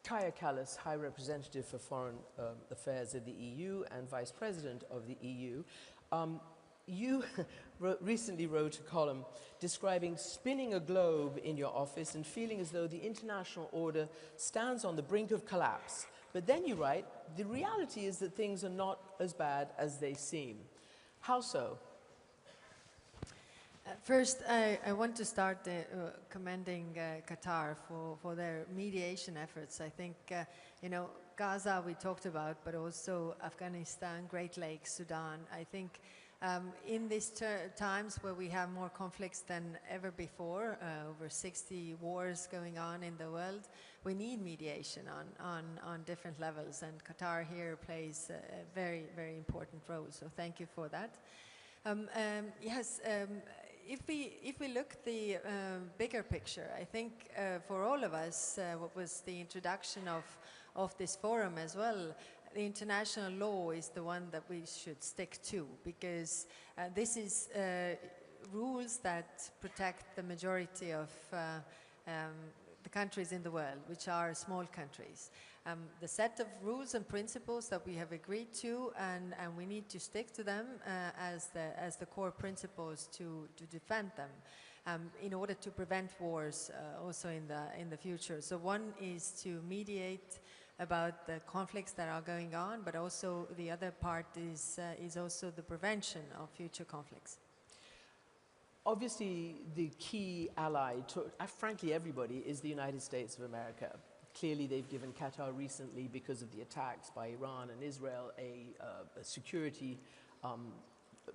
Kaja Kallas, High Representative for Foreign Affairs of the EU and Vice President of the EU. You recently wrote a column describing spinning a globe in your office and feeling as though the international order stands on the brink of collapse. But then you write, the reality is that things are not as bad as they seem. How so? First, I want to start commending Qatar for their mediation efforts. I think, you know, Gaza we talked about, but also Afghanistan, Great Lakes, Sudan. I think in these times where we have more conflicts than ever before, over 60 wars going on in the world, we need mediation on different levels, and Qatar here plays a very, very important role. So thank you for that. Yes. If we look at the bigger picture, I think for all of us, what was the introduction of this forum as well, the international law is the one that we should stick to, because this is rules that protect the majority of the countries in the world, which are small countries. The set of rules and principles that we have agreed to, and we need to stick to them as the core principles to defend them in order to prevent wars also in the future. So one is to mediate about the conflicts that are going on, but also the other part is also the prevention of future conflicts. Obviously, the key ally to, frankly, everybody is the United States of America. Clearly, they've given Qatar recently, because of the attacks by Iran and Israel, a security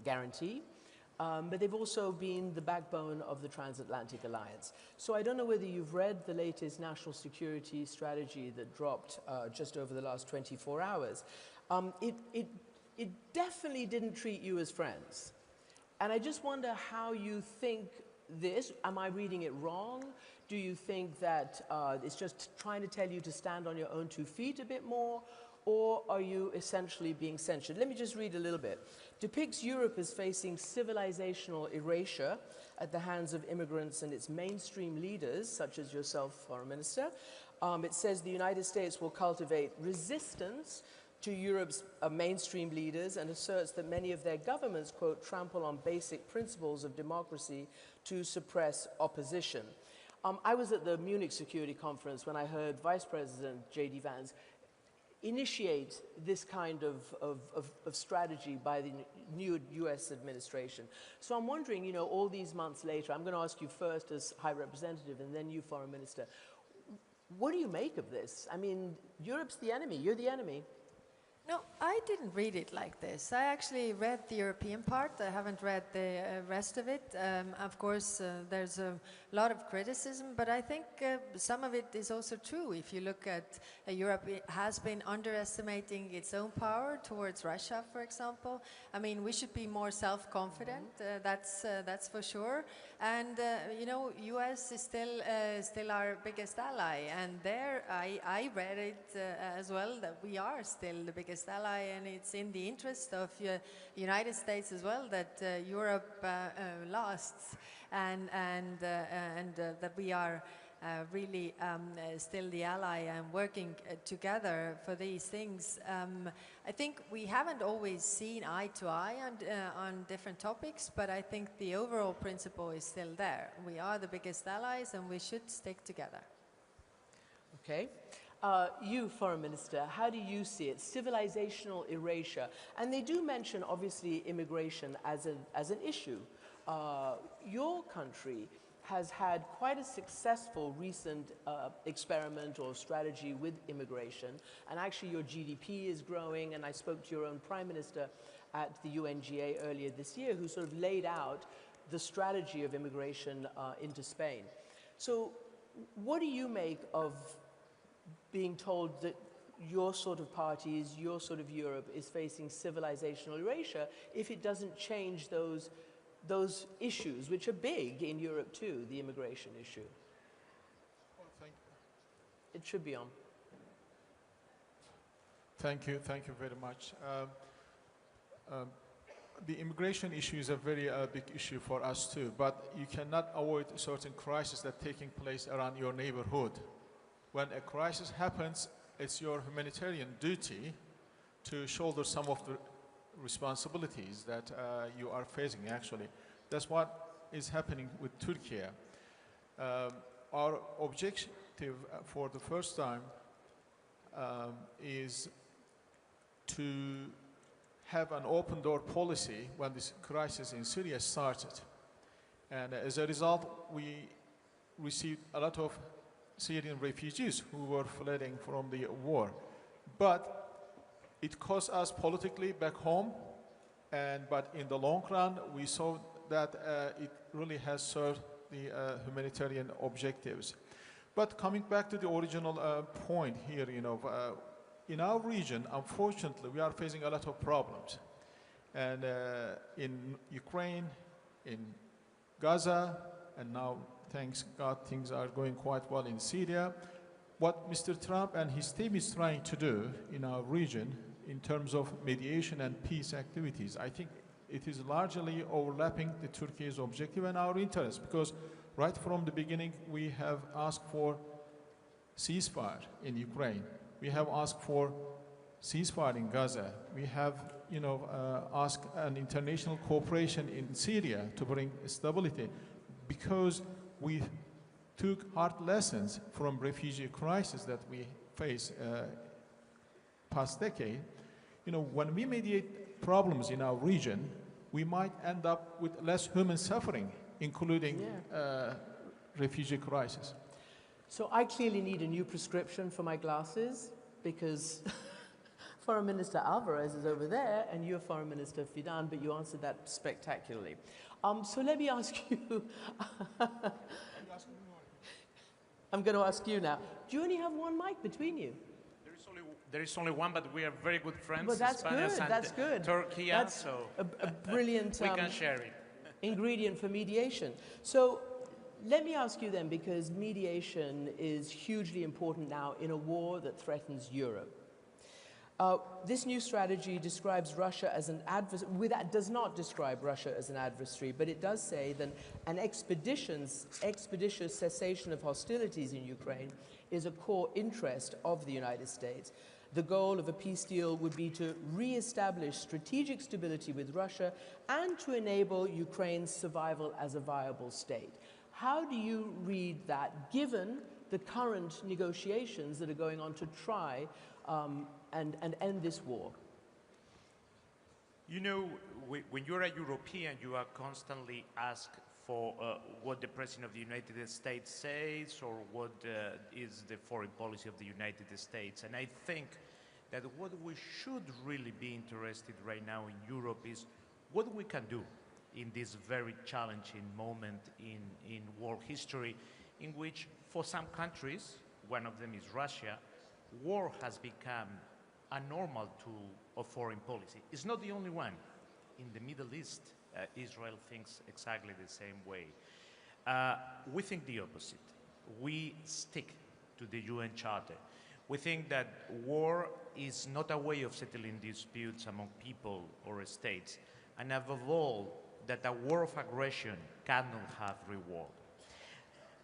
guarantee. But they've also been the backbone of the transatlantic alliance. So I don't know whether you've read the latest national security strategy that dropped just over the last 24 hours. It definitely didn't treat you as friends. And I just wonder how you think this. Am I reading it wrong? Do you think that it's just trying to tell you to stand on your own 2 feet a bit more? Or are you essentially being censured? Let me just read a little bit. Depicts Europe as facing civilizational erasure at the hands of immigrants and its mainstream leaders, such as yourself, Foreign Minister. It says the United States will cultivate resistance to Europe's mainstream leaders, and asserts that many of their governments, quote, trample on basic principles of democracy to suppress opposition. I was at the Munich Security Conference when I heard Vice President J.D. Vance initiate this kind of strategy by the new US administration. So I'm wondering, you know, all these months later, I'm going to ask you first as High Representative and then you, Foreign Minister, what do you make of this? I mean, Europe's the enemy, you're the enemy. No, I didn't read it like this. I actually read the European part. I haven't read the rest of it. Of course, there's a lot of criticism, but I think some of it is also true. If you look at Europe, it has been underestimating its own power towards Russia, for example. I mean, we should be more self-confident. That's for sure. And you know, U.S. is still our biggest ally, and there I read it as well, that we are still the biggest ally, and it's in the interest of the United States as well that Europe lasts, and that we are really still the ally and working together for these things. I think we haven't always seen eye to eye on different topics, but I think the overall principle is still there. We are the biggest allies and we should stick together. Okay. You, Foreign Minister, how do you see it? Civilizational erasure. And they do mention, obviously, immigration as an issue. Your country has had quite a successful recent experiment or strategy with immigration. And actually, your GDP is growing. And I spoke to your own Prime Minister at the UNGA earlier this year, who sort of laid out the strategy of immigration into Spain. So what do you make of being told that your sort of parties, your sort of Europe is facing civilizational erasure if it doesn't change those issues, which are big in Europe too, the immigration issue? Well, thank you. It should be on. Thank you very much. The immigration issue is a very big issue for us too, but you cannot avoid certain crises that are taking place around your neighborhood. when a crisis happens, it's your humanitarian duty to shoulder some of the responsibilities that you are facing, actually. That's what is happening with Turkey. Our objective for the first time is to have an open door policy when this crisis in Syria started. And as a result, we received a lot of Syrian refugees who were fleeing from the war. But it cost us politically back home, but in the long run, we saw that it really has served the humanitarian objectives. But coming back to the original point here, in our region, unfortunately, we are facing a lot of problems. And in Ukraine, in Gaza, and now, thanks God, things are going quite well in Syria. What Mr. Trump and his team is trying to do in our region in terms of mediation and peace activities, I think it is largely overlapping the Turkey's objective and our interests, because right from the beginning we have asked for ceasefire in Ukraine. We have asked for ceasefire in Gaza. We have, asked an international cooperation in Syria to bring stability, because we took hard lessons from refugee crisis that we face past decade. When we mediate problems in our region, we might end up with less human suffering, including refugee crisis. So I clearly need a new prescription for my glasses, because Foreign Minister Alvarez is over there and you're Foreign Minister Fidan, but you answered that spectacularly. So let me ask you, I'm going to ask you now, do you only have one mic between you? There is only one, but we are very good friends. Well, that's Spanish good, and that's good. Turkey, That's so a brilliant we can share it. ingredient for mediation. So let me ask you then, because mediation is hugely important now in a war that threatens Europe. This new strategy describes Russia as an adversary, does not describe Russia as an adversary, but it does say that an expeditious cessation of hostilities in Ukraine is a core interest of the United States. The goal of a peace deal would be to re-establish strategic stability with Russia and to enable Ukraine's survival as a viable state. How do you read that, given the current negotiations that are going on to try and end this war? When you're a European, you are constantly asked for what the President of the United States says, or what is the foreign policy of the United States. And I think that what we should really be interested right now in Europe is what we can do in this very challenging moment in world history, in which for some countries, one of them is Russia, war has become a normal tool of foreign policy. It's not the only one. In the Middle East, Israel thinks exactly the same way. We think the opposite. We stick to the UN Charter. We think that war is not a way of settling disputes among people or states, and above all, that a war of aggression cannot have reward.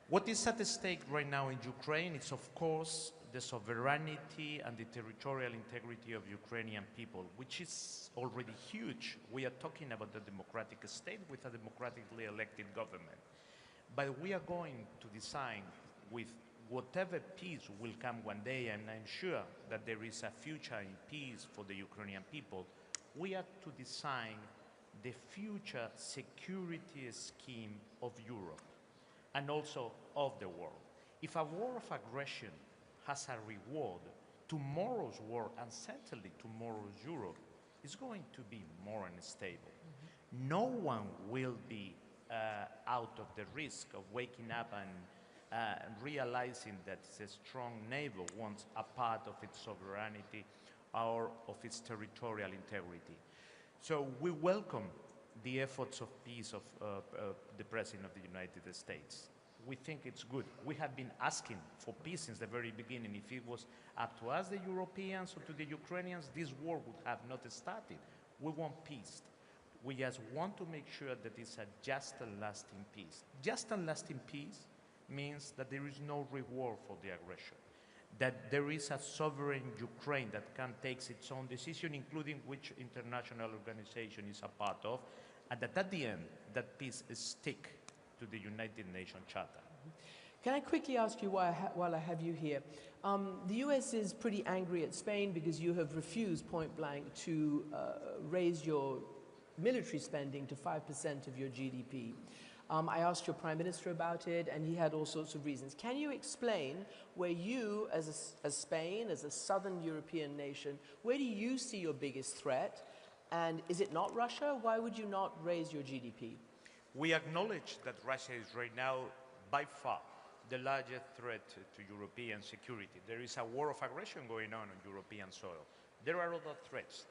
What is at stake right now in Ukraine is, of course, the sovereignty and the territorial integrity of Ukrainian people, which is already huge. We are talking about a democratic state with a democratically elected government. But we are going to design with whatever peace will come one day, and I'm sure that there is a future in peace for the Ukrainian people. We are to design the future security scheme of Europe and also of the world. If a war of aggression has a reward, tomorrow's war, and certainly tomorrow's Europe, is going to be more unstable. Mm-hmm. No one will be out of the risk of waking up and realizing that a strong neighbor wants a part of its sovereignty or of its territorial integrity. So we welcome the efforts of peace of the President of the United States. We think it's good. We have been asking for peace since the very beginning. If it was up to us, the Europeans, or to the Ukrainians, this war would have not started. We want peace. We just want to make sure that it's a just and lasting peace. Just and lasting peace means that there is no reward for the aggression, that there is a sovereign Ukraine that can take its own decision, including which international organization is a part of, and that at the end, that peace is stick to the United Nations Charter. Can I quickly ask you while I have you here? The US is pretty angry at Spain because you have refused point blank to raise your military spending to 5% of your GDP. I asked your Prime Minister about it and he had all sorts of reasons. Can you explain where you, as Spain, as a southern European nation, where do you see your biggest threat? And is it not Russia? Why would you not raise your GDP? We acknowledge that Russia is right now, by far, the largest threat to European security. There is a war of aggression going on European soil. There are other threats that